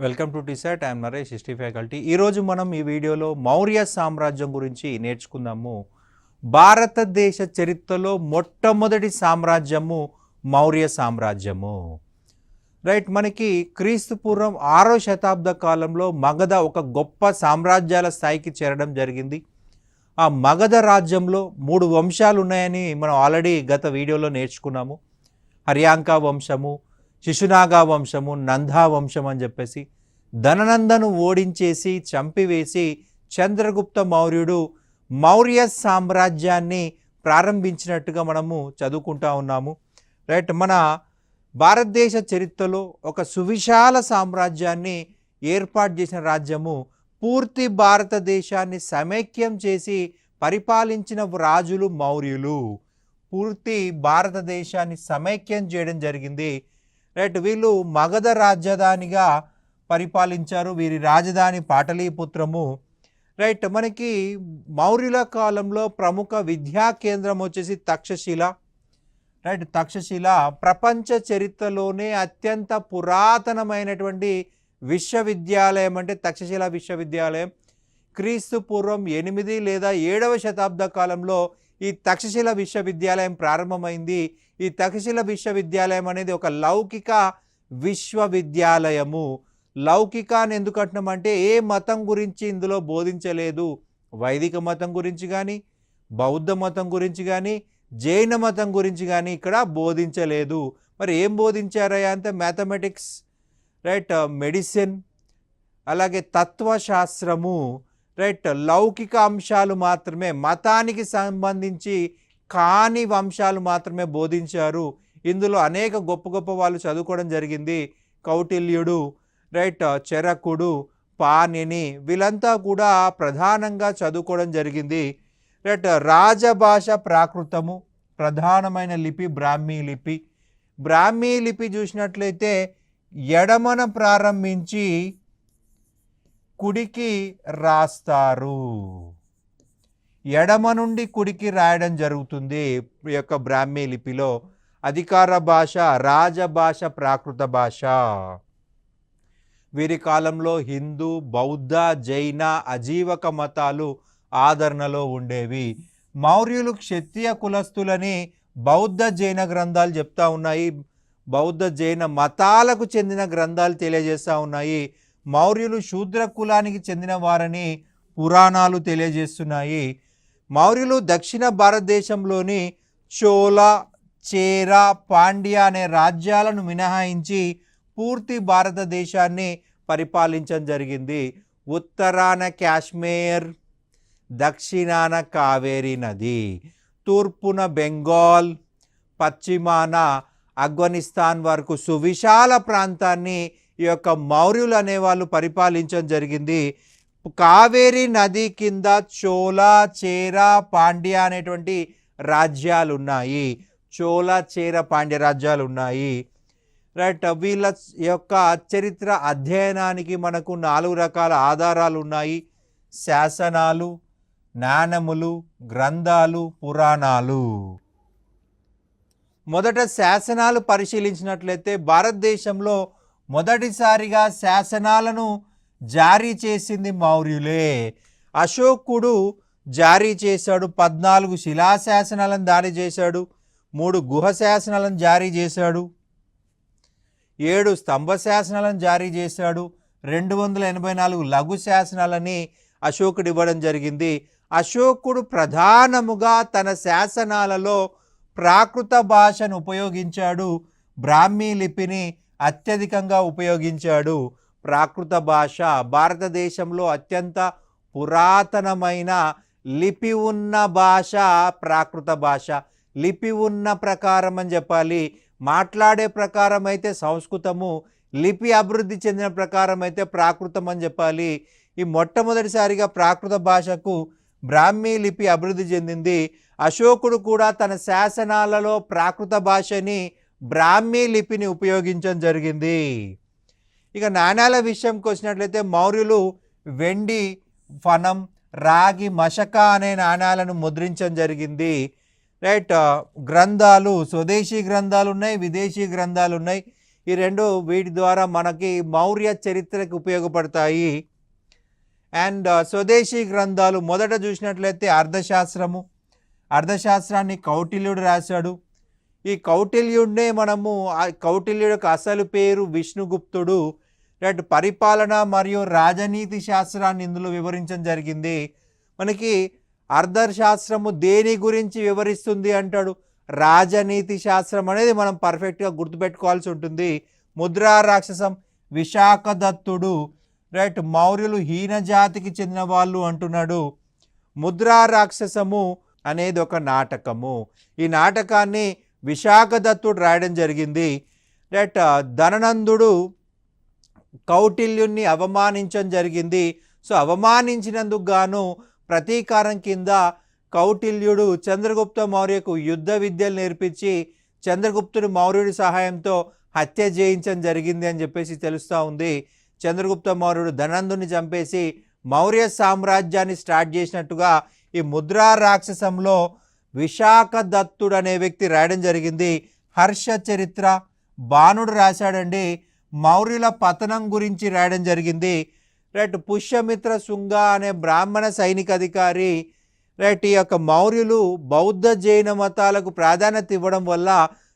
Welcome to T-SAT. I'm Naresh, history faculty. ఈరోజు మనం ఈ వీడియోలో మౌర్య సామ్రాజ్యం గురించి నేర్చుకుందాము. భారతదేశ చరిత్రలో మొట్టమొదటి సామ్రాజ్యము మౌర్య సామ్రాజ్యము. రైట్, మనకి క్రీస్తు పూర్వం 6వ శతాబ్ద కాలంలో మగధ ఒక గొప్ప సామ్రాజ్యాల స్థాయికి చేరడం జరిగింది. ఆ మగధ రాజ్యంలో 3 వంశాలు ఉన్నాయని మనం ఆల్రెడీ గత వీడియోలో నేర్చుకున్నాము. హర్యాంకా వంశము, శిశునాగా వంశము, నందా వంశం అని చెప్పేసి ధననందను ఓడించేసి చంపివేసి చంద్రగుప్త మౌర్యుడు మౌర్య సామ్రాజ్యాన్ని ప్రారంభించినట్టుగా మనము చదువుకుంటా ఉన్నాము. రైట్, మన భారతదేశ చరిత్రలో ఒక సువిశాల సామ్రాజ్యాన్ని ఏర్పాటు చేసిన రాజ్యము, పూర్తి భారతదేశాన్ని సమైక్యం చేసి పరిపాలించిన రాజులు మౌర్యులు. పూర్తి భారతదేశాన్ని సమైక్యం చేయడం జరిగింది. రైట్, వీళ్ళు మగధ రాజధానిగా పరిపాలించారు. వీరి రాజధాని పాటలీపుత్రము. రైట్, మనకి మౌర్యుల కాలంలో ప్రముఖ విద్యా కేంద్రం వచ్చేసి తక్షశిల. రైట్, తక్షశిల ప్రపంచ చరిత్రలోనే అత్యంత పురాతనమైనటువంటి విశ్వవిద్యాలయం అంటే తక్షశిల విశ్వవిద్యాలయం. క్రీస్తు పూర్వం 8 లేదా 7వ శతాబ్ద కాలంలో ఈ తక్షశిల విశ్వవిద్యాలయం ప్రారంభమైంది. ఈ తక్షశిల విశ్వవిద్యాలయం అనేది ఒక లౌకిక విశ్వవిద్యాలయము. లౌకిక అని ఎందుకు అంటున్నామంటే ఏ మతం గురించి ఇందులో బోధించలేదు. వైదిక మతం గురించి కానీ, బౌద్ధ మతం గురించి కానీ, జైన మతం గురించి కానీ ఇక్కడ బోధించలేదు. మరి ఏం బోధించారయ్యా అంటే మ్యాథమెటిక్స్, రైట్, మెడిసిన్, అలాగే తత్వశాస్త్రము, రైట్, లౌకిక అంశాలు మాత్రమే, మతానికి సంబంధించి కాని అంశాలు మాత్రమే బోధించారు. ఇందులో అనేక గొప్ప గొప్ప వాళ్ళు చదువుకోవడం జరిగింది. కౌటిల్యుడు, రైట్, చరకుడు, పాణిని, వీళ్ళంతా కూడా ప్రధానంగా చదువుకోవడం జరిగింది. రైట్, రాజభాష ప్రాకృతము, ప్రధానమైన లిపి బ్రాహ్మీ లిపి. బ్రాహ్మీ లిపి చూసినట్లయితే ఎడమన ప్రారంభించి కుడికి రాస్తారు. ఎడమ నుండి కుడికి రాయడం జరుగుతుంది. ఈ యొక్క బ్రాహ్మీ లిపిలో అధికార భాష రాజభాష ప్రాకృత భాష. వీరి కాలంలో హిందూ, బౌద్ధ, జైన, అజీవక మతాలు ఆదరణలో ఉండేవి. మౌర్యులు క్షత్రియ కులస్తులని బౌద్ధ జైన గ్రంథాలు చెప్తా ఉన్నాయి. బౌద్ధ జైన మతాలకు చెందిన గ్రంథాలు తెలియజేస్తూ ఉన్నాయి. మౌర్యులు శూద్ర కులానికి చెందిన వారని పురాణాలు తెలియజేస్తున్నాయి. మౌర్యులు దక్షిణ భారతదేశంలోని చోళ, చేర, పాండ్య అనే రాజ్యాలను మినహాయించి పూర్తి భారతదేశాన్ని పరిపాలించడం జరిగింది. ఉత్తరాన కాశ్మీర్, దక్షిణాన కావేరీ నది, తూర్పున బెంగాల్, పశ్చిమాన ఆఫ్ఘనిస్తాన్ వరకు సువిశాల ప్రాంతాన్ని ఈ యొక్క మౌర్యులు అనేవాళ్ళు పరిపాలించడం జరిగింది. కావేరీ నది కింద చోళ, చేర, పాండ్య అనేటువంటి రాజ్యాలు ఉన్నాయి. చోళ, చేర, పాండ్య రాజ్యాలు ఉన్నాయి. రైట్, వీళ్ళ యొక్క చరిత్ర అధ్యయనానికి మనకు 4 రకాల ఆధారాలు ఉన్నాయి: శాసనాలు, నాణములు, గ్రంథాలు, పురాణాలు. మొదట శాసనాలు పరిశీలించినట్లయితే భారతదేశంలో మొదటిసారిగా శాసనాలను జారీ చేసింది మౌర్యులే. అశోకుడు జారీ చేశాడు. 14 శిలాశాసనాలను జారీ చేశాడు. 3 గుహ శాసనాలను జారీ చేశాడు. 7 స్తంభ శాసనాలను జారీ చేశాడు. 284 లఘు శాసనాలని అశోకుడు ఇవ్వడం జరిగింది. అశోకుడు ప్రధానముగా తన శాసనాలలో ప్రాకృత భాషను ఉపయోగించాడు. బ్రాహ్మీ లిపిని అత్యధికంగా ఉపయోగించాడు. ప్రాకృత భాష భారతదేశంలో అత్యంత పురాతనమైన లిపి ఉన్న భాష ప్రాకృత భాష. లిపి ఉన్న ప్రకారం అని చెప్పాలి. మాట్లాడే ప్రకారం అయితే సంస్కృతము, లిపి అభివృద్ధి చెందిన ప్రకారం అయితే ప్రాకృతం అని చెప్పాలి. ఈ మొట్టమొదటిసారిగా ప్రాకృత భాషకు బ్రాహ్మీ లిపి అభివృద్ధి చెందింది. అశోకుడు కూడా తన శాసనాలలో ప్రాకృత భాషని, బ్రాహ్మీ లిపిని ఉపయోగించడం జరిగింది. ఇక నాణ్యాల విషయంకి వచ్చినట్లయితే మౌర్యులు వెండి, ఫనం, రాగి, మషక అనే నాణ్యాలను ముద్రించడం జరిగింది. రైట్, గ్రంథాలు, స్వదేశీ గ్రంథాలు ఉన్నాయి, విదేశీ గ్రంథాలు ఉన్నాయి. ఈ రెండు వీటి ద్వారా మనకి మౌర్య చరిత్రకు ఉపయోగపడతాయి. అండ్ స్వదేశీ గ్రంథాలు మొదట చూసినట్లయితే అర్థశాస్త్రము. అర్థశాస్త్రాన్ని కౌటిల్యుడు రాశాడు. ఈ కౌటిల్యుడినే మనము కౌటిల్యుడి యొక్క అసలు పేరు విష్ణుగుప్తుడు. రైట్, పరిపాలన మరియు రాజనీతి శాస్త్రాన్ని ఇందులో వివరించడం జరిగింది. మనకి అర్థశాస్త్రము దేని గురించి వివరిస్తుంది అంటాడు, రాజనీతి శాస్త్రం అనేది మనం పర్ఫెక్ట్గా గుర్తుపెట్టుకోవాల్సి ఉంటుంది. ముద్రా రాక్షసం విశాఖదత్తుడు. రైట్, మౌర్యులు హీన జాతికి చెందిన వాళ్ళు అంటున్నాడు. ముద్రా రాక్షసము అనేది ఒక నాటకము. ఈ నాటకాన్ని విశాఖదత్తుడు రాయడం జరిగింది. రైట్, ధననందుడు కౌటిల్యుణ్ణి అవమానించడం జరిగింది. సో అవమానించినందుకు గాను ప్రతీకారం కింద కౌటిల్యుడు చంద్రగుప్త మౌర్యకు యుద్ధ విద్యలు నేర్పించి చంద్రగుప్తుడు మౌర్యుడి సహాయంతో హత్య చేయించడం జరిగింది అని చెప్పేసి తెలుస్తూ ఉంది. చంద్రగుప్త మౌర్యుడు ధనందుని చంపేసి మౌర్య సామ్రాజ్యాన్ని స్టార్ట్ చేసినట్టుగా ఈ ముద్రా రాక్షసంలో విశాఖదత్తుడు అనే వ్యక్తి రాయడం జరిగింది. హర్ష చరిత్ర బాణుడు రాశాడండి. మౌర్యుల పతనం గురించి రాయడం జరిగింది. రైట్, పుష్యమిత్ర శుంగ అనే బ్రాహ్మణ సైనిక అధికారి రైట్, ఈ యొక్క మౌర్యులు బౌద్ధ జైన మతాలకు ప్రాధాన్యత ఇవ్వడం వల్ల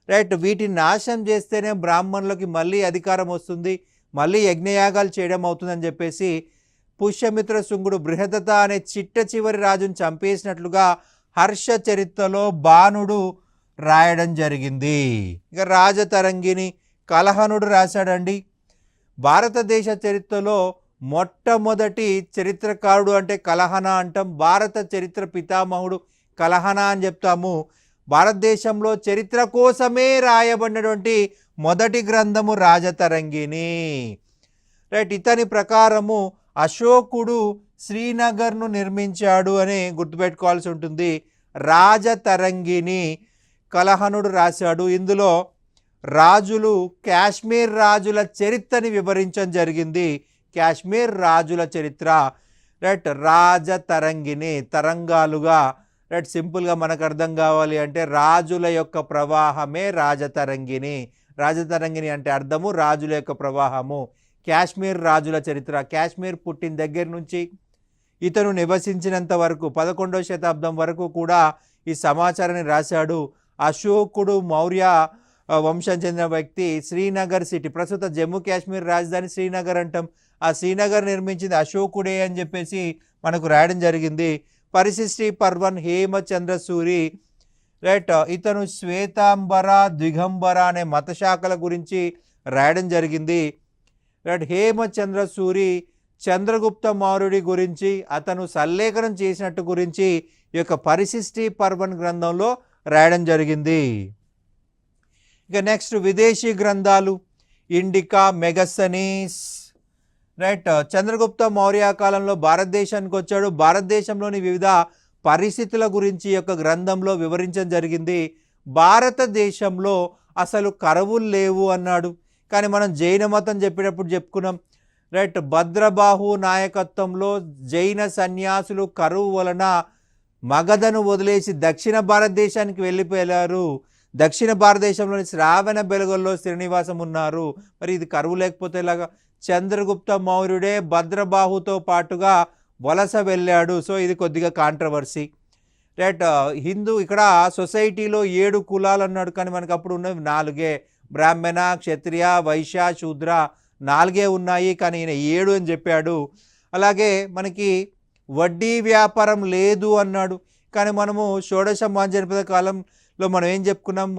రైట్ వీటిని నాశనం చేస్తేనే బ్రాహ్మణులకి మళ్ళీ అధికారం వస్తుంది, మళ్ళీ యజ్ఞయాగాలు చేయడం అవుతుందని చెప్పేసి పుష్యమిత్ర శుంగుడు బృహదత అనే చిట్ట చివరి రాజును చంపేసినట్లుగా హర్ష చరిత్రలో బాణుడు రాయడం జరిగింది. ఇక రాజతరంగిణి కలహనుడు రాశాడండి. భారతదేశ చరిత్రలో మొట్టమొదటి చరిత్రకారుడు అంటే కలహన అంటాం. భారత చరిత్ర పితామహుడు కలహన అని చెప్తాము. భారతదేశంలో చరిత్ర కోసమే రాయబడినటువంటి మొదటి గ్రంథము రాజతరంగిణి. రైట్, ఇతని ప్రకారము అశోకుడు శ్రీనగర్ను నిర్మించాడు అని గుర్తుపెట్టుకోవాల్సి ఉంటుంది. రాజతరంగిణి కలహనుడు రాశాడు. ఇందులో రాజులు కాశ్మీర్ రాజుల చరిత్రని వివరించడం జరిగింది. కాశ్మీర్ రాజుల చరిత్ర. రైట్, రాజతరంగిణి తరంగాలుగా. రైట్, సింపుల్గా మనకు అర్థం కావాలి అంటే రాజుల యొక్క ప్రవాహమే రాజతరంగిణి. రాజతరంగిణి అంటే అర్థము రాజుల యొక్క ప్రవాహము. కాశ్మీర్ రాజుల చరిత్ర. కాశ్మీర్ పుట్టిన దగ్గర నుంచి ఇతను నివసించినంత వరకు 11వ శతాబ్దం వరకు కూడా ఈ సమాచారాన్ని రాశాడు. అశోకుడు మౌర్య వంశం చెందిన వ్యక్తి. శ్రీనగర్ సిటీ, ప్రస్తుత జమ్మూ కాశ్మీర్ రాజధాని శ్రీనగర్ అంటాం. ఆ శ్రీనగర్ నిర్మించింది అశోకుడే అని చెప్పేసి మనకు రాయడం జరిగింది. పరిశిష్టి పర్వన్ హేమచంద్ర సూరి. రైట్, ఇతను శ్వేతాంబర దిగంబర అనే మత శాఖల గురించి రాయడం జరిగింది. రైట్, హేమచంద్ర సూరి చంద్రగుప్త మౌర్యుడి గురించి అతను సల్లేఖనం చేసినట్టు గురించి ఈ యొక్క పరిశిష్టి పర్వన్ గ్రంథంలో రాయడం జరిగింది. ఇక నెక్స్ట్ విదేశీ గ్రంథాలు. ఇండికా మెగసనీస్. రైట్, చంద్రగుప్త మౌర్య కాలంలో భారతదేశానికి వచ్చాడు. భారతదేశంలోని వివిధ పరిస్థితుల గురించి యొక్క గ్రంథంలో వివరించడం జరిగింది. భారతదేశంలో అసలు కరువులు లేవు అన్నాడు. కానీ మనం జైన మతం చెప్పేటప్పుడు చెప్పుకున్నాం. రైట్, భద్రబాహు నాయకత్వంలో జైన సన్యాసులు కరువు వలన మగధను వదిలేసి దక్షిణ భారతదేశానికి వెళ్ళిపోయారు. దక్షిణ భారతదేశంలోని శ్రావణ బెలుగుల్లో శ్రీనివాసం ఉన్నారు. మరి ఇది కరువు లేకపోతే ఇలాగా? చంద్రగుప్త మౌర్యుడే భద్రబాహుతో పాటుగా వలస వెళ్ళాడు. సో ఇది కొద్దిగా కాంట్రవర్సీ. రైట్, హిందూ ఇక్కడ సొసైటీలో 7 కులాలు అన్నాడు. కానీ మనకు అప్పుడు ఉన్నవి 4. బ్రాహ్మణ, క్షత్రియ, వైశ్య, శూద్ర 4 ఉన్నాయి. కానీ ఈయన 7 అని చెప్పాడు. అలాగే మనకి వడ్డీ వ్యాపారం లేదు అన్నాడు. కానీ మనము షోడశ మహాజనపద కాలంలో మనం ఏం చెప్పుకున్నాం,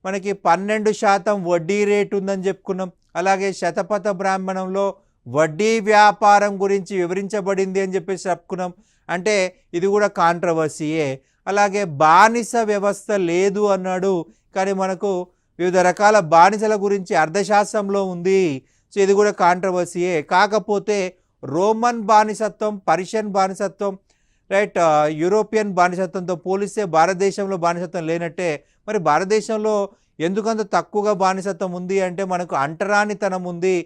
మనకి 12% వడ్డీ రేటు ఉందని చెప్పుకున్నాం. అలాగే శతపథ బ్రాహ్మణంలో వడ్డీ వ్యాపారం గురించి వివరించబడింది అని చెప్పేసి చెప్పుకున్నాం. అంటే ఇది కూడా కాంట్రవర్సీయే. అలాగే బానిస వ్యవస్థ లేదు అన్నాడు. కానీ మనకు వివిధ రకాల బానిసల గురించి అర్థశాస్త్రంలో ఉంది. సో ఇది కూడా కాంట్రవర్సీయే. కాకపోతే రోమన్ బానిసత్వం, పర్షియన్ బానిసత్వం, రైట్, యూరోపియన్ బానిసత్వంతో పోలిస్తే భారతదేశంలో బానిసత్వం లేనట్టే. మరి భారతదేశంలో ఎందుకంత తక్కువగా బానిసత్వం ఉంది అంటే మనకు అంటరానితనం ఉంది.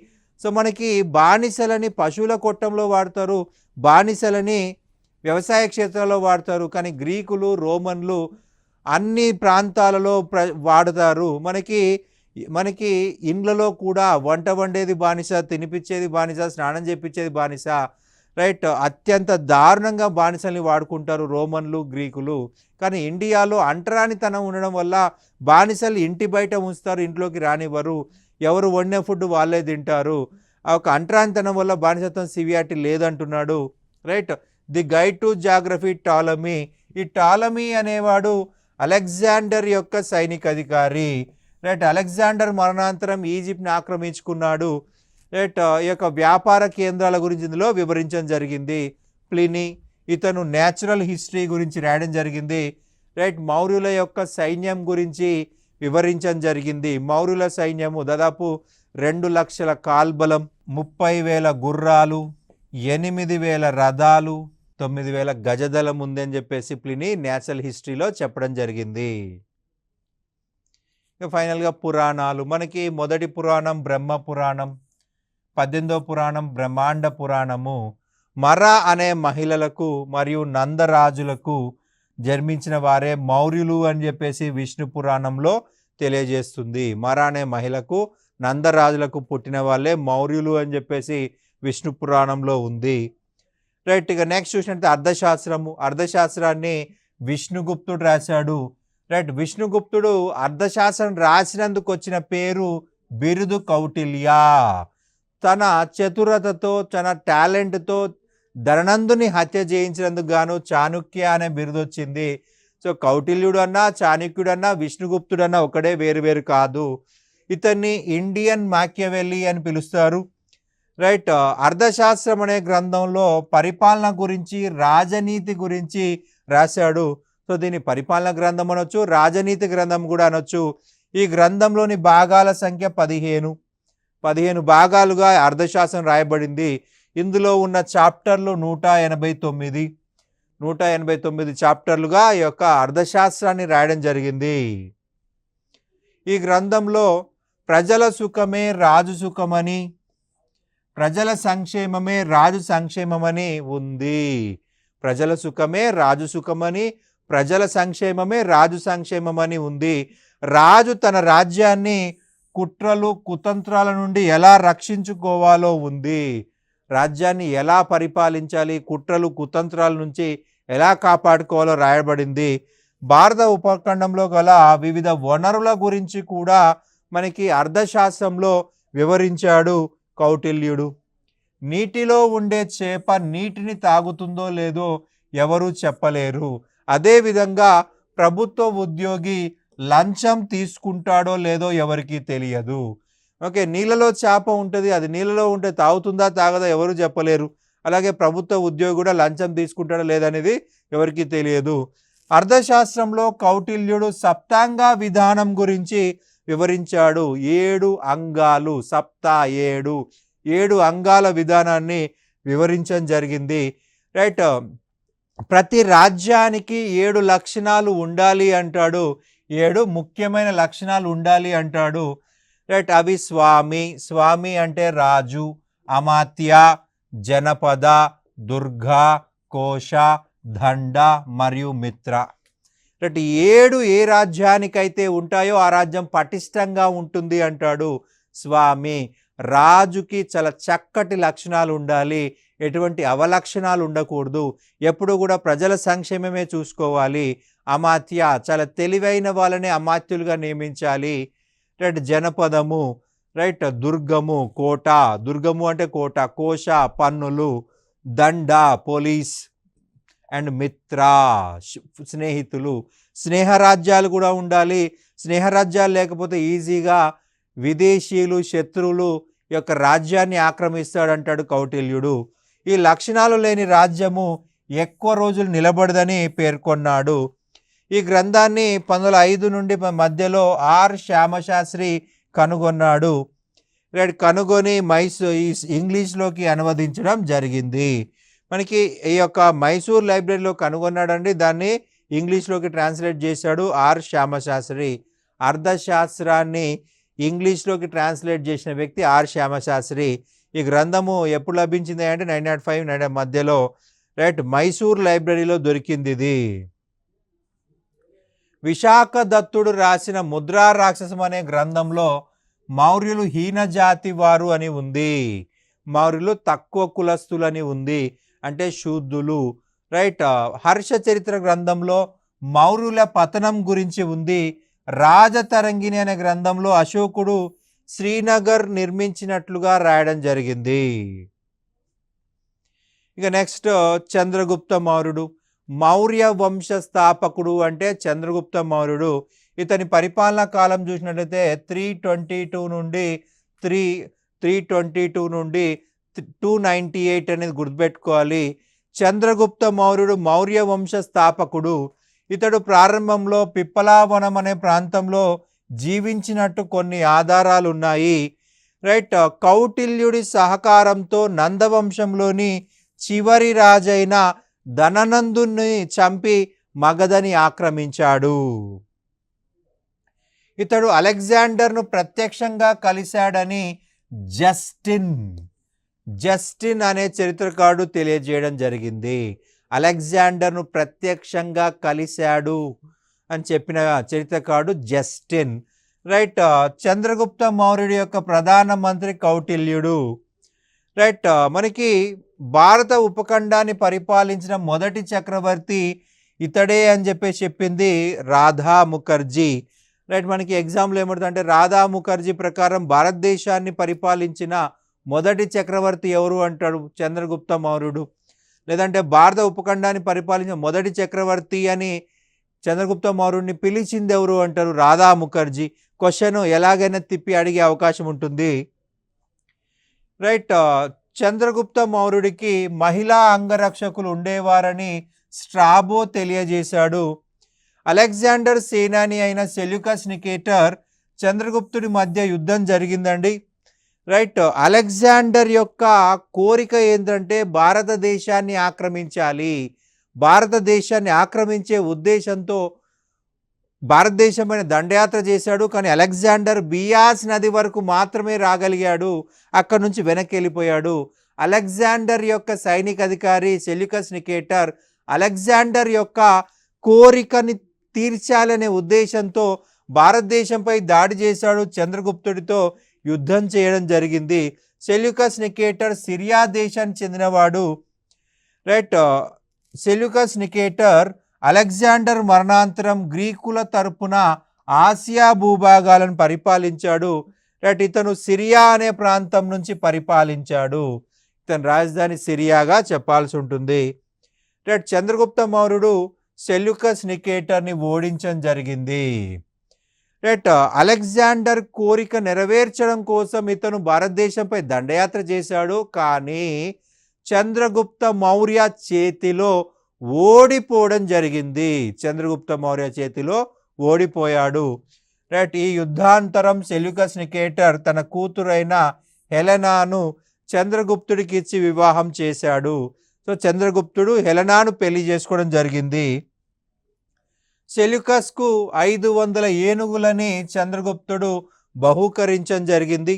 సో మనకి బానిసలని పశువుల కొట్టంలో వాడతారు, బానిసలని వ్యవసాయ క్షేత్రాల్లో వాడతారు. కానీ గ్రీకులు, రోమన్లు అన్ని ప్రాంతాలలో వాడతారు. మనకి మనకి ఇండ్లలో కూడా వంట వండేది బానిస, తినిపించేది బానిస, స్నానం చేపించేది బానిస, రైట్? అత్యంత దారుణంగా బానిసల్ని వాడుకుంటారు రోమన్లు, గ్రీకులు. కానీ ఇండియాలో అంటరానితనం ఉండడం వల్ల బానిసలు ఇంటి బయట ఉంచుతారు, ఇంట్లోకి రానివ్వరు. ఎవరు వండిన ఫుడ్ వాళ్ళే తింటారు. ఆ ఒక అంటరానితనం వల్ల బానిసత్వం సివియారిటీ లేదంటున్నాడు, right? The guide to geography Ptolemy. ఈ టాలమీ అనేవాడు అలెగ్జాండర్ యొక్క సైనిక అధికారి, రైట్? అలెగ్జాండర్ మరణాంతరం ఈజిప్ట్ని ఆక్రమించుకున్నాడు, రైట్? ఈ యొక్క వ్యాపార కేంద్రాల గురించి ఇందులో వివరించడం జరిగింది. ప్లినీ ఇతను న్యాచురల్ హిస్టరీ గురించి రాయడం జరిగింది, రైట్? మౌర్యుల యొక్క సైన్యం గురించి వివరించడం జరిగింది. మౌర్యుల సైన్యము దాదాపు 2 లక్షల కాల్బలం, 30,000 గుర్రాలు, 8,000 రథాలు, 9,000 గజదళం ఉందని చెప్పేసి ప్లినీ న్యాచురల్ హిస్టరీలో చెప్పడం జరిగింది. ఫైనల్గా పురాణాలు. మనకి మొదటి పురాణం బ్రహ్మ పురాణం, 18వ పురాణం బ్రహ్మాండ పురాణము మర అనే మహిళలకు మరియు నందరాజులకు జన్మించిన వారే మౌర్యులు అని చెప్పేసి విష్ణు పురాణంలో తెలియజేస్తుంది. మర అనే మహిళకు నందరాజులకు పుట్టిన వాళ్ళే మౌర్యులు అని చెప్పేసి విష్ణు పురాణంలో ఉంది, రైట్? ఇక నెక్స్ట్ చూసినట్టు అర్థశాస్త్రము. అర్థశాస్త్రాన్ని విష్ణుగుప్తుడు రాశాడు, రైట్? విష్ణుగుప్తుడు అర్థశాస్త్రం రాసినందుకు వచ్చిన పేరు బిరుదు కౌటిల్య. తన చతురతతో, తన టాలెంట్తో ధననందుని హత్య చేయించినందుకు గాను చాణుక్య అనే బిరుదు వచ్చింది. సో కౌటిల్యుడు అన్నా, చాణుక్యుడు అన్నా, విష్ణుగుప్తుడు అన్నా ఒకడే, వేరు వేరు కాదు. ఇతన్ని ఇండియన్ మాకియవెల్లి అని పిలుస్తారు, రైట్? అర్థశాస్త్రం అనే గ్రంథంలో పరిపాలన గురించి, రాజనీతి గురించి రాశాడు. సో దీన్ని పరిపాలన గ్రంథం అనొచ్చు, రాజనీతి గ్రంథం కూడా అనొచ్చు. ఈ గ్రంథంలోని భాగాల సంఖ్య 15 భాగాలుగా అర్థశాస్త్రం రాయబడింది. ఇందులో ఉన్న చాప్టర్లు 189 చాప్టర్లుగా ఈ యొక్క అర్థశాస్త్రాన్ని రాయడం జరిగింది. ఈ గ్రంథంలో ప్రజల సుఖమే రాజు సుఖమని, ప్రజల సంక్షేమమే రాజు సంక్షేమమని ఉంది. ప్రజల సుఖమే రాజు సుఖమని, ప్రజల సంక్షేమమే రాజు సంక్షేమమని ఉంది. రాజు తన రాజ్యాన్ని కుట్రలు కుతంత్రాల నుండి ఎలా రక్షించుకోవాలో ఉంది. రాజ్యాన్ని ఎలా పరిపాలించాలి, కుట్రలు కుతంత్రాల నుంచి ఎలా కాపాడుకోవాలో రాయబడింది. భారత ఉపఖండంలో గల వివిధ వనరుల గురించి కూడా మనకి అర్థశాస్త్రంలో వివరించాడు కౌటిల్యుడు. నీటిలో ఉండే చేప నీటిని తాగుతుందో లేదో ఎవరూ చెప్పలేరు. అదేవిధంగా ప్రభుత్వ ఉద్యోగి లంచం తీసుకుంటాడో లేదో ఎవరికీ తెలియదు. ఓకే, నీళ్ళలో చేప ఉంటుంది, అది నీళ్ళలో ఉంటే తాగుతుందా తాగదా ఎవరు చెప్పలేరు. అలాగే ప్రభుత్వ ఉద్యోగి కూడా లంచం తీసుకుంటాడో లేదనేది ఎవరికీ తెలియదు. అర్థశాస్త్రంలో కౌటిల్యుడు సప్తాంగ విధానం గురించి వివరించాడు. 7 అంగాలు, 7 అంగాల విధానాన్ని వివరించడం జరిగింది, రైట్? ప్రతి రాజ్యానికి 7 లక్షణాలు ఉండాలి అంటాడు, 7 ముఖ్యమైన లక్షణాలు ఉండాలి అంటాడు, రైట్? అవి స్వామి అంటే రాజు, అమాత్య, జనపద, దుర్గ, కోశ, దండ మరియు మిత్ర. రైట్? 7 ఏ రాజ్యానికైతే ఉంటాయో ఆ రాజ్యం పటిష్టంగా ఉంటుంది అంటాడు స్వామి. రాజుకి చాలా చక్కటి లక్షణాలు ఉండాలి, ఎటువంటి అవలక్షణాలు ఉండకూడదు, ఎప్పుడు కూడా ప్రజల సంక్షేమమే చూసుకోవాలి. అమాత్య, చాలా తెలివైన వాళ్ళని అమాత్యులుగా నియమించాలి, రైట్? జనపదము, రైట్? దుర్గము, కోట, దుర్గము అంటే కోట, కోశ పన్నులు, దండ పోలీస్, అండ్ మిత్ర స్నేహితులు. స్నేహరాజ్యాలు కూడా ఉండాలి. స్నేహరాజ్యాలు లేకపోతే ఈజీగా విదేశీయులు, శత్రువులు యొక్క రాజ్యాన్ని ఆక్రమిస్తాడంటాడు కౌటిల్యుడు. ఈ లక్షణాలు లేని రాజ్యము ఎక్కువ రోజులు నిలబడదని పేర్కొన్నాడు. ఈ గ్రంథాన్ని 1905 నుండి మధ్యలో ఆర్ శ్యామశాస్త్రి కనుగొన్నాడు, రైట్? కనుగొని ఇంగ్లీష్లోకి అనువదించడం జరిగింది. మనకి ఈ యొక్క మైసూర్ లైబ్రరీలో కనుగొన్నాడండి, దాన్ని ఇంగ్లీష్లోకి ట్రాన్స్లేట్ చేశాడు ఆర్ శ్యామశాస్త్రి. అర్థశాస్త్రాన్ని ఇంగ్లీష్లోకి ట్రాన్స్లేట్ చేసిన వ్యక్తి ఆర్ శ్యామశాస్త్రి. ఈ గ్రంథము ఎప్పుడు లభించింది అంటే 1905 మధ్యలో, రైట్? మైసూర్ లైబ్రరీలో దొరికింది ఇది. విశాఖ దత్తుడు రాసిన ముద్రా రాక్షసం అనే గ్రంథంలో మౌర్యులు హీన జాతి వారు అని ఉంది, మౌర్యులు తక్కువ కులస్తులని ఉంది, అంటే శూద్రులు. రైట్. హర్ష చరిత్ర గ్రంథంలో మౌర్యుల పతనం గురించి ఉంది. రాజతరంగిణి అనే గ్రంథంలో అశోకుడు శ్రీనగర్ నిర్మించినట్లుగా రాయడం జరిగింది. ఇక నెక్స్ట్ చంద్రగుప్త మౌర్యుడు, మౌర్య వంశ స్థాపకుడు అంటే చంద్రగుప్త మౌర్యుడు. ఇతని పరిపాలనా కాలం చూసినట్లయితే 322 నుండి 298 అనేది గుర్తుపెట్టుకోవాలి. చంద్రగుప్త మౌర్యుడు మౌర్య వంశ స్థాపకుడు. ఇతడు ప్రారంభంలో పిప్పలావనం అనే ప్రాంతంలో జీవించినట్టు కొన్ని ఆధారాలు ఉన్నాయి. రైట్. కౌటిల్యుడి సహకారంతో నందవంశంలోని చివరి రాజైన ధననందుని చంపి మగధని ఆక్రమించాడు. ఇతడు అలెగ్జాండర్ను ప్రత్యక్షంగా కలిశాడని జస్టిన్ అనే చరిత్రకారుడు తెలియజేయడం జరిగింది. అలెగ్జాండర్ను ప్రత్యక్షంగా కలిశాడు అని చెప్పిన చరిత్రకారుడు జస్టిన్. రైట్. చంద్రగుప్త మౌర్యుడి యొక్క ప్రధానమంత్రి కౌటిల్యుడు. రైట్. మనకి భారత ఉపఖండాన్ని పరిపాలించిన మొదటి చక్రవర్తి ఇతడే అని చెప్పింది రాధా ముఖర్జీ. రైట్. మనకి ఎగ్జామ్లో ఏమంటుందంటే రాధా ముఖర్జీ ప్రకారం భారతదేశాన్ని పరిపాలించిన మొదటి చక్రవర్తి ఎవరు అంటాడు, చంద్రగుప్త మౌర్యుడు. లేదంటే భారత ఉపఖండాన్ని పరిపాలించిన మొదటి చక్రవర్తి అని చంద్రగుప్త మౌర్యుడిని పిలిచింది ఎవరు అంటారు, రాధా ముఖర్జీ. క్వశ్చన్ ఎలాగైనా తిప్పి అడిగే అవకాశం ఉంటుంది. రైట్. చంద్రగుప్త మౌర్యుడికి మహిళా అంగరక్షకులు ఉండేవారని స్ట్రాబో తెలియజేశాడు. అలెగ్జాండర్ సేనాని అయిన సెల్యూకస్ నికేటర్ చంద్రగుప్తుడి మధ్య యుద్ధం జరిగిందండి. రైట్. అలెగ్జాండర్ యొక్క కోరిక ఏంటంటే భారతదేశాన్ని ఆక్రమించాలి. భారతదేశాన్ని ఆక్రమించే ఉద్దేశంతో భారతదేశం పైన దండయాత్ర చేశాడు. కానీ అలెగ్జాండర్ బియాస్ నది వరకు మాత్రమే రాగలిగాడు, అక్కడి నుంచి వెనక్కి వెళ్ళిపోయాడు. అలెగ్జాండర్ యొక్క సైనిక అధికారి సెల్యూకస్ నికేటర్ అలెగ్జాండర్ యొక్క కోరికని తీర్చాలనే ఉద్దేశంతో భారతదేశంపై దాడి చేశాడు. చంద్రగుప్తుడితో యుద్ధం చేయడం జరిగింది. సెల్యూకస్ నికేటర్ సిరియా దేశానికి చెందినవాడు. రైట్. సెల్యూకస్ నికేటర్ అలెగ్జాండర్ మరణాంతరం గ్రీకుల తరపున ఆసియా భూభాగాలను పరిపాలించాడు. రైట్. ఇతను సిరియా అనే ప్రాంతం నుంచి పరిపాలించాడు. ఇతని రాజధాని సిరియాగా చెప్పాల్సి ఉంటుంది. రైట్. చంద్రగుప్త మౌర్యుడు సెల్యూకస్ నికేటర్ని ఓడించడం జరిగింది. రైట్. అలెగ్జాండర్ కోరిక నెరవేర్చడం కోసం ఇతను భారతదేశంపై దండయాత్ర చేశాడు. కానీ చంద్రగుప్త మౌర్య చేతిలో ఓడిపోవడం జరిగింది. చంద్రగుప్త మౌర్య చేతిలో ఓడిపోయాడు. రైట్. ఈ యుద్ధాంతరం సెల్యూకస్ నికేటర్ తన కూతురైన హెలెనాను చంద్రగుప్తుడికి ఇచ్చి వివాహం చేశాడు. సో చంద్రగుప్తుడు హెలెనాను పెళ్లి చేసుకోవడం జరిగింది. సెల్యూకస్కు 500 ఏనుగులని చంద్రగుప్తుడు బహూకరించడం జరిగింది.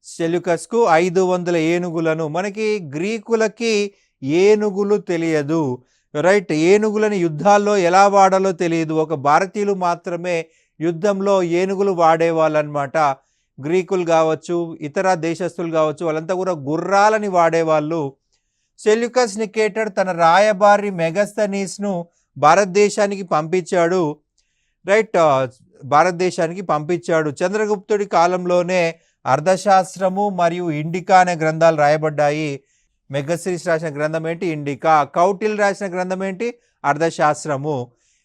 సెల్యూకస్కు 500 ఏనుగులను. మనకి గ్రీకులకి ఏనుగులు తెలియదు. రైట్. ఏనుగులని యుద్ధాల్లో ఎలా వాడాలో తెలియదు. ఒక భారతీయులు మాత్రమే యుద్ధంలో ఏనుగులు వాడేవాళ్ళు అనమాట. గ్రీకులు కావచ్చు, ఇతర దేశస్తులు కావచ్చు, వాళ్ళంతా కూడా గుర్రాలని వాడేవాళ్ళు. సెల్యూకస్ నికేటర్ తన రాయబారి మెగస్తనీస్ను భారతదేశానికి పంపించాడు. రైట్. భారతదేశానికి పంపించాడు. చంద్రగుప్తుడి కాలంలోనే అర్థశాస్త్రము మరియు ఇండికా అనే గ్రంథాలు రాయబడ్డాయి. మెగస్తనీస్ రాసిన గ్రంథం ఏంటి, ఇండికా. కౌటిల్ రాసిన గ్రంథం ఏంటి, అర్థశాస్త్రము.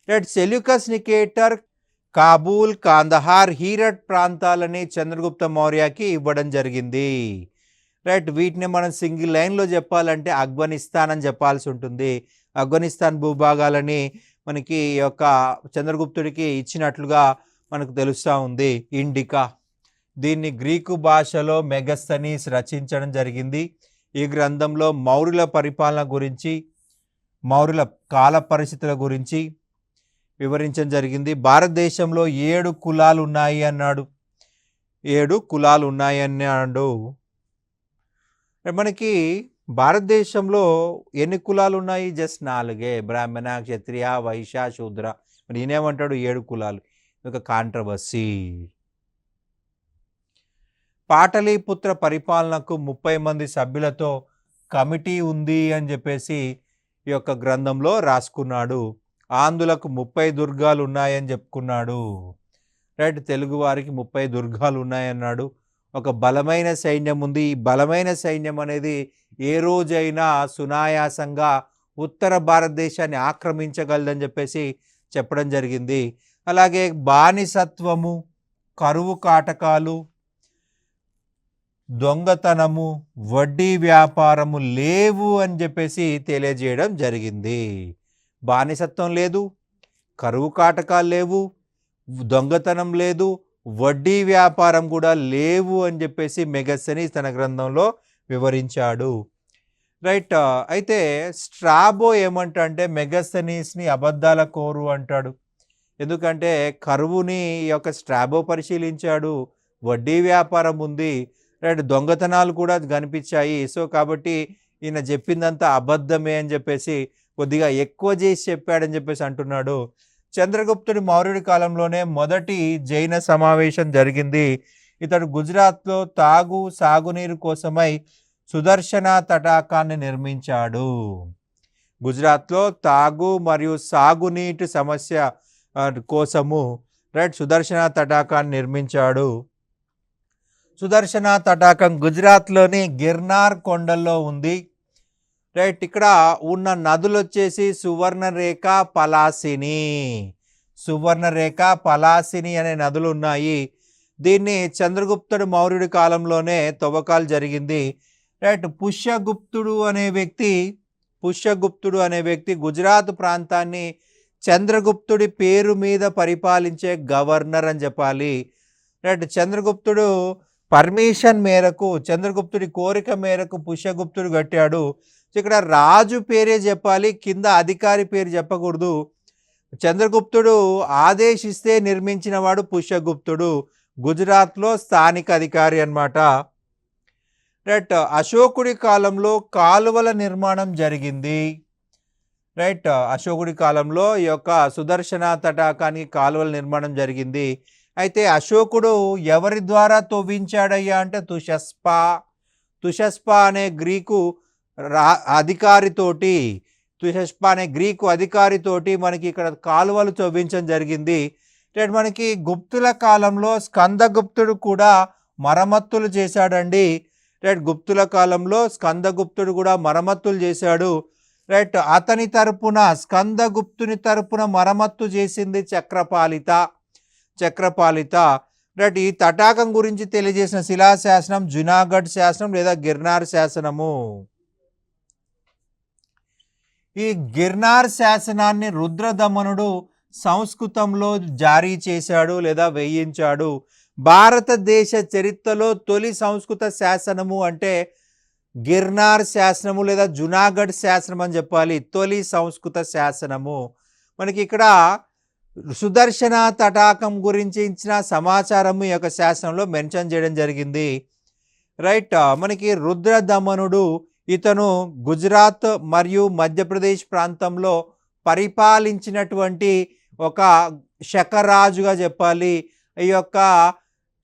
Right. Seleucus Nicator Kabul, Kandahar, Herat ప్రాంతాలని చంద్రగుప్త మౌర్యకి ఇవ్వడం జరిగింది. రైట్. వీటిని మనం సింగిల్ లైన్లో చెప్పాలంటే ఆఫ్ఘనిస్తాన్ అని చెప్పాల్సి ఉంటుంది. ఆఫ్ఘనిస్తాన్ భూభాగాలని మనకి ఈ యొక్క చంద్రగుప్తుడికి ఇచ్చినట్లుగా మనకు తెలుస్తూ ఉంది. ఇండికా. దీన్ని గ్రీకు భాషలో మెగస్తనీస్ రచించడం జరిగింది. ఈ గ్రంథంలో మౌర్యుల పరిపాలన గురించి, మౌర్యుల కాల పరిస్థితుల గురించి వివరించడం జరిగింది. భారతదేశంలో 7 కులాలు ఉన్నాయి అన్నాడు. 7 కులాలు ఉన్నాయి అన్నాడు. మనకి భారతదేశంలో ఎన్ని కులాలు ఉన్నాయి, జస్ట్ 4. బ్రాహ్మణ, క్షత్రియ, వైశ్య, శూద్ర. మరి ఈయనేమంటాడు 7 కులాలు. ఒక కాంట్రవర్సీ. పాటలీపుత్ర పరిపాలనకు 30 మంది సభ్యులతో కమిటీ ఉంది అని చెప్పేసి ఈ యొక్క గ్రంథంలో రాసుకున్నాడు. ఆంధ్రులకు 30 దుర్గాలు ఉన్నాయని చెప్పుకున్నాడు. రైట్, తెలుగు వారికి 30 దుర్గాలు ఉన్నాయన్నాడు. ఒక బలమైన సైన్యం ఉంది. ఈ బలమైన సైన్యం అనేది ఏ రోజైనా సునాయాసంగా ఉత్తర భారతదేశాన్ని ఆక్రమించగలదని చెప్పేసి చెప్పడం జరిగింది. అలాగే బానిసత్వము, కరువు కాటకాలు, దొంగతనము, వడ్డీ వ్యాపారము లేవు అని చెప్పేసి తెలియజేయడం జరిగింది. బానిసత్వం లేదు, కరువు కాటకాలు లేవు, దొంగతనం లేదు, వడ్డీ వ్యాపారం కూడా లేవు అని చెప్పేసి మెగస్తనీస్ తన గ్రంథంలో వివరించాడు. రైట్, అయితే స్ట్రాబో ఏమంటే మెగస్తనీస్ని అబద్ధాల కోరు అంటాడు. ఎందుకంటే కరువుని ఈ యొక్క స్ట్రాబో పరిశీలించాడు, వడ్డీ వ్యాపారం ఉంది, రైట్, దొంగతనాలు కూడా కనిపించాయి. సో కాబట్టి ఈయన చెప్పిందంతా అబద్ధమే అని చెప్పేసి కొద్దిగా ఎక్కువ చేసి చెప్పాడని చెప్పేసి అంటున్నాడు. చంద్రగుప్తుడి మౌర్యుడి కాలంలోనే మొదటి జైన సమావేశం జరిగింది. ఇతడు గుజరాత్లో సాగునీరు కోసమై సుదర్శన తటాకాన్ని నిర్మించాడు. గుజరాత్లో తాగు మరియు సాగునీటి సమస్య కోసము రైట్ సుదర్శన తటాకాన్ని నిర్మించాడు. సుదర్శన తటాకం గుజరాత్లోని గిర్నార్ కొండల్లో ఉంది. రైట్, ఇక్కడ ఉన్న నదులు వచ్చేసి సువర్ణరేఖ, పలాసిని అనే నదులు ఉన్నాయి. దీన్ని చంద్రగుప్తుడు మౌర్యుడి కాలంలోనే తవ్వకాలు జరిగింది. రైట్, పుష్యగుప్తుడు అనే వ్యక్తి గుజరాత్ ప్రాంతాన్ని చంద్రగుప్తుడి పేరు మీద పరిపాలించే గవర్నర్ అని చెప్పాలి. రైట్, చంద్రగుప్తుడు పర్మిషన్ మేరకు, చంద్రగుప్తుడి కోరిక మేరకు పుష్యగుప్తుడు కట్టాడు. ఇక్కడ రాజు పేరే చెప్పాలి, కింద అధికారి పేరు చెప్పకూడదు. చంద్రగుప్తుడు ఆదేశిస్తే నిర్మించిన వాడు పుష్యగుప్తుడు, గుజరాత్లో స్థానిక అధికారి అన్నమాట. రైట్, అశోకుడి కాలంలో కాలువల నిర్మాణం జరిగింది. రైట్, అశోకుడి కాలంలో ఈ యొక్క సుదర్శన తటాకానికి కాలువల నిర్మాణం జరిగింది. అయితే అశోకుడు ఎవరి ద్వారా తవ్వించాడయ్యా అంటే తుషస్పా అనే గ్రీకు అధికారితోటి మనకి ఇక్కడ కాలువలు తవ్వించడం జరిగింది. మనకి గుప్తుల కాలంలో స్కందగుప్తుడు కూడా మరమ్మతులు చేశాడండి. గుప్తుల కాలంలో స్కందగుప్తుడు కూడా మరమ్మతులు చేశాడు. రైట్, అతని తరపున స్కందగుప్తుని తరపున మరమ్మత్తు చేసింది చక్రపాలిత. రైట్, ఈ తటాకం గురించి తెలియజేసిన శిలాశాసనం జునాగఢ్ శాసనం లేదా గిర్నార్ శాసనము. ఈ గిర్నార్ శాసనాన్ని రుద్రదమనుడు సంస్కృతంలో జారీ చేశాడు లేదా వేయించాడు. భారతదేశ చరిత్రలో తొలి సంస్కృత శాసనము అంటే గిర్నార్ శాసనము లేదా జునాగఢ్ శాసనం అని చెప్పాలి. తొలి సంస్కృత శాసనము. మనకి ఇక్కడ సుదర్శన తటాకం గురించి ఇచ్చిన సమాచారం ఈ యొక్క శాసనంలో మెన్షన్ చేయడం జరిగింది. రైట్, మనకి రుద్రదమనుడు ఇతను గుజరాత్ మరియు మధ్యప్రదేశ్ ప్రాంతంలో పరిపాలించినటువంటి ఒక శకరాజుగా చెప్పాలి. ఈ యొక్క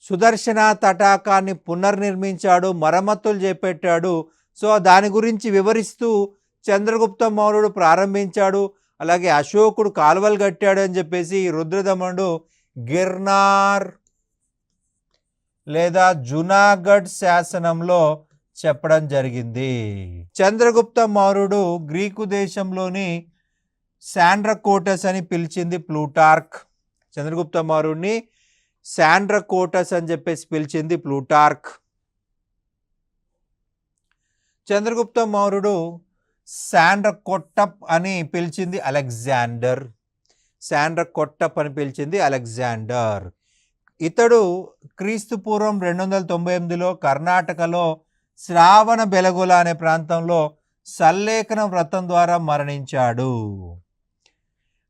సుదర్శన తటాకాన్ని పునర్నిర్మించాడు, మరమ్మతులు చేపట్టాడు. సో దాని గురించి వివరిస్తూ చంద్రగుప్త మౌర్యుడు ప్రారంభించాడు. అలాగే అశోకుడు కాలువలు కట్టాడు అని చెప్పేసి రుద్రదమనుడు గిర్నార్ లేదా జునాగఢ్ శాసనంలో చెప్పడం జరిగింది. చంద్రగుప్త మౌర్యుడు గ్రీకు దేశంలోని శాండ్రకోటస్ అని పిలిచింది ప్లూటార్క్. చంద్రగుప్త మౌర్యుడిని శాండ్రకోటస్ అని చెప్పేసి పిలిచింది ప్లూటార్క్. చంద్రగుప్త మౌర్యుడు శాండ్రకొట్టప్ అని పిలిచింది అలెగ్జాండర్. ఇతడు క్రీస్తు పూర్వం 298లో కర్ణాటకలో శ్రావణ బెలగొల అనే ప్రాంతంలో సల్లేఖన వ్రతం ద్వారా మరణించాడు.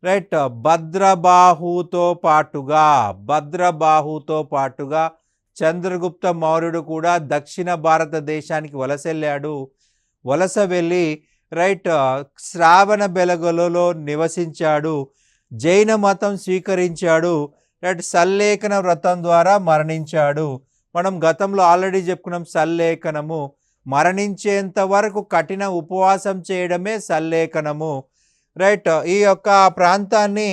రైట్, భద్రబాహుతో పాటుగా చంద్రగుప్త మౌర్యుడు కూడా దక్షిణ భారతదేశానికి వలస వెళ్ళి రైట్ శ్రావణ బెలగొలలో నివసించాడు. జైన మతం స్వీకరించాడు. రైట్, సల్లేఖన వ్రతం ద్వారా మరణించాడు. మనం గతంలో ఆల్రెడీ చెప్పుకున్నాం సల్లేఖనము, మరణించేంత వరకు కఠిన ఉపవాసం చేయడమే సల్లేఖనము. రైట్, ఈ యొక్క ప్రాంతాన్ని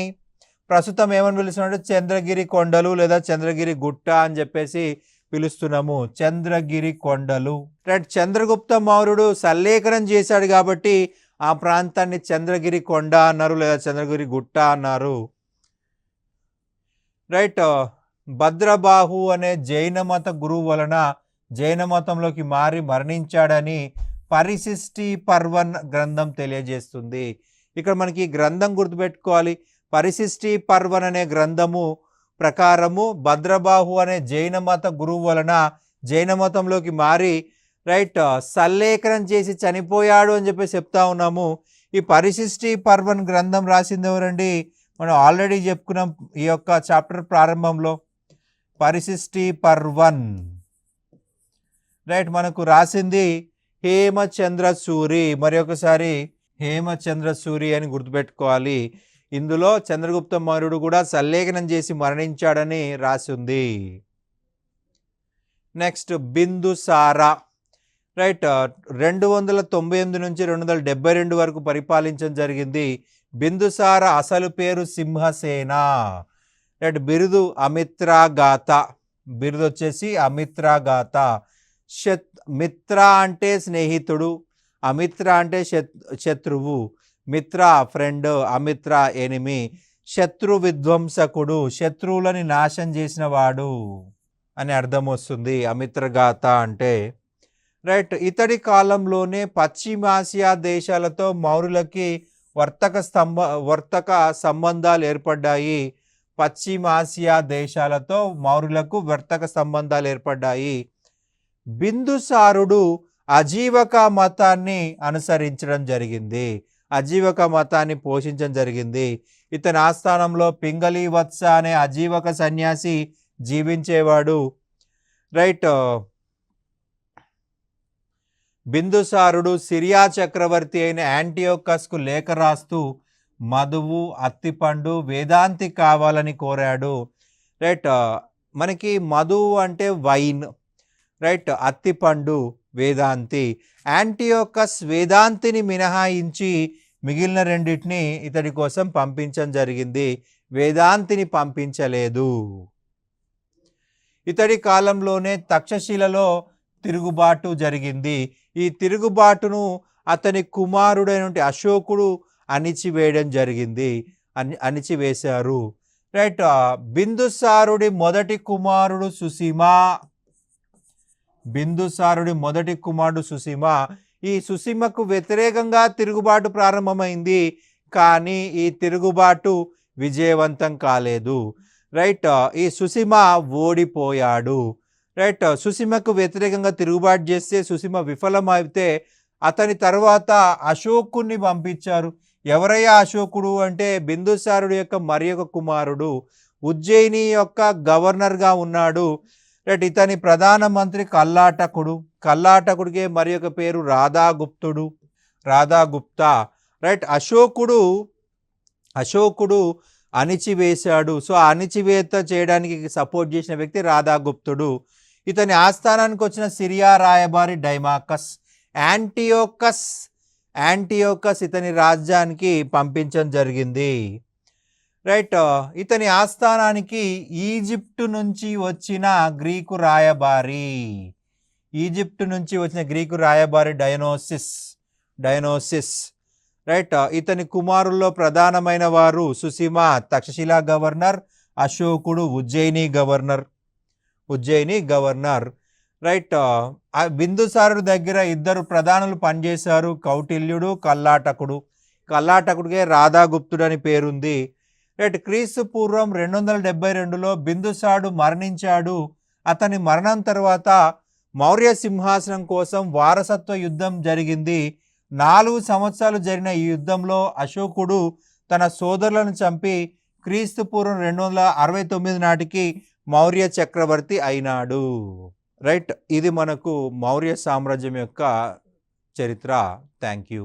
ప్రస్తుతం ఏమని పిలుస్తున్నాడు, చంద్రగిరి కొండలు లేదా చంద్రగిరి గుట్ట అని చెప్పేసి పిలుస్తున్నాము. చంద్రగిరి కొండలు. రైట్, చంద్రగుప్త మౌర్యుడు సల్లేఖనం చేశాడు కాబట్టి ఆ ప్రాంతాన్ని చంద్రగిరి కొండ అన్నారు లేదా చంద్రగిరి గుట్ట అన్నారు. రైట్, భద్రబాహు అనే జైన మత గురువు వలన జైన మతంలోకి మారి మరణించాడని పరిశిష్టి పర్వన్ గ్రంథం తెలియజేస్తుంది. ఇక్కడ మనకి ఈ గ్రంథం గుర్తుపెట్టుకోవాలి. పరిశిష్టి పర్వన్ అనే గ్రంథము ప్రకారము భద్రబాహు అనే జైన మత గురువు వలన జైన మతంలోకి మారి రైట్ సల్లేఖనం చేసి చనిపోయాడు అని చెప్పి చెప్తా ఉన్నాము. ఈ పరిశిష్టి పర్వన్ గ్రంథం రాసింది ఎవరండి? మనం ఆల్రెడీ చెప్పుకున్నాం ఈ యొక్క చాప్టర్ ప్రారంభంలో. పరిశిష్టి పర్వన్ రైట్ మనకు రాసింది హేమచంద్ర సూరి. మరి ఒకసారి హేమచంద్ర సూరి అని గుర్తుపెట్టుకోవాలి. ఇందులో చంద్రగుప్త మౌర్యుడు కూడా సల్లేఖనం చేసి మరణించాడని రాసింది. నెక్స్ట్ బిందుసార. రైట్, 298 నుంచి 272 వరకు పరిపాలించడం జరిగింది. బిందుసార అసలు పేరు సింహసేన. రైట్, బిరుదు అమిత్రాగాత. బిరుదు వచ్చేసి అమిత్రాగాత. మిత్ర అంటే స్నేహితుడు, అమిత్ర అంటే శత్రువు. మిత్ర ఫ్రెండ్, అమిత్ర ఎనిమి. శత్రు విధ్వంసకుడు, శత్రువులని నాశనం చేసిన వాడు అని అర్థం వస్తుంది అమిత్రగాత అంటే. రైట్, ఇతడి కాలంలోనే పశ్చిమాసియా దేశాలతో మౌర్యులకి వర్తక సంబంధాలు ఏర్పడ్డాయి. పశ్చిమాసియా దేశాలతో మౌర్యులకు వర్తక సంబంధాలు ఏర్పడ్డాయి. బిందుసారుడు అజీవక మతాన్ని అనుసరించడం జరిగింది. అజీవక మతాన్ని పోషించడం జరిగింది. ఇతని ఆస్థానంలో పింగళి వత్స అనే అజీవక సన్యాసి జీవించేవాడు. రైట్, బిందుసారుడు సిరియా చక్రవర్తి అయిన యాంటియోకస్కు లేఖ రాస్తూ మధువు, అత్తిపండు, వేదాంతి కావాలని కోరాడు. రైట్, మనకి మధువు అంటే వైన్, రైట్, అత్తిపండు వేదాంతి. యాంటియోకస్ వేదాంతిని మినహాయించి మిగిలిన రెండింటిని ఇతడి కోసం పంపించడం జరిగింది. వేదాంతిని పంపించలేదు. ఇతడి కాలంలోనే తక్షశిలలో తిరుగుబాటు జరిగింది. ఈ తిరుగుబాటును అతని కుమారుడైన అశోకుడు అణిచివేయడం జరిగింది. అణిచివేశారు. రైట్, బిందుసారుడి మొదటి కుమారుడు సుసీమ. బిందుసారుడి మొదటి కుమారుడు సుసీమ. ఈ సుసీమకు వ్యతిరేకంగా తిరుగుబాటు ప్రారంభమైంది, కానీ ఈ తిరుగుబాటు విజయవంతం కాలేదు. రైట్, ఈ సుసీమ ఓడిపోయాడు. రైట్, సుసీమకు వ్యతిరేకంగా తిరుగుబాటు చేస్తే సుసీమ విఫలమైతే అతని తర్వాత అశోకుని పంపించారు. ఎవరయ్యా అశోకుడు అంటే బిందుసారుడు యొక్క మరి ఒక కుమారుడు. ఉజ్జయిని యొక్క గవర్నర్గా ఉన్నాడు. రైట్, ఇతని ప్రధానమంత్రి కల్లాటకుడు. కల్లాటకుడికే మరి ఒక పేరు రాధాగుప్తుడు, రాధాగుప్త. రైట్, అశోకుడు అణిచివేశాడు. సో ఆ చేయడానికి సపోర్ట్ చేసిన వ్యక్తి రాధాగుప్తుడు. ఇతని ఆస్థానానికి వచ్చిన సిరియా రాయబారి డైమాకస్. యాంటియోకస్ ఇతని రాజ్యానికి పంపించడం జరిగింది. రైట్, ఇతని ఆస్థానానికి ఈజిప్టు నుంచి వచ్చిన గ్రీకు రాయబారి. ఈజిప్టు నుంచి వచ్చిన గ్రీకు రాయబారి డయనోసిస్. రైట్, ఇతని కుమారుల్లో ప్రధానమైన వారు సుసీమ తక్షశిలా గవర్నర్, అశోకుడు ఉజ్జయిని గవర్నర్. రైట్, బిందుసారుడు దగ్గర ఇద్దరు ప్రధానులు పనిచేశారు, కౌటిల్యుడు, కల్లాటకుడికే రాధాగుప్తుడు అని పేరుంది. రైట్, క్రీస్తు పూర్వం 272లో బిందుసారుడు మరణించాడు. అతని మరణం తర్వాత మౌర్య సింహాసనం కోసం వారసత్వ యుద్ధం జరిగింది. 4 సంవత్సరాలు జరిగిన ఈ యుద్ధంలో అశోకుడు తన సోదరులను చంపి క్రీస్తు పూర్వం 269 నాటికి మౌర్య చక్రవర్తి అయినాడు. రైట్, ఇది మనకు మౌర్య సామ్రాజ్యం యొక్క చరిత్ర. Thank you.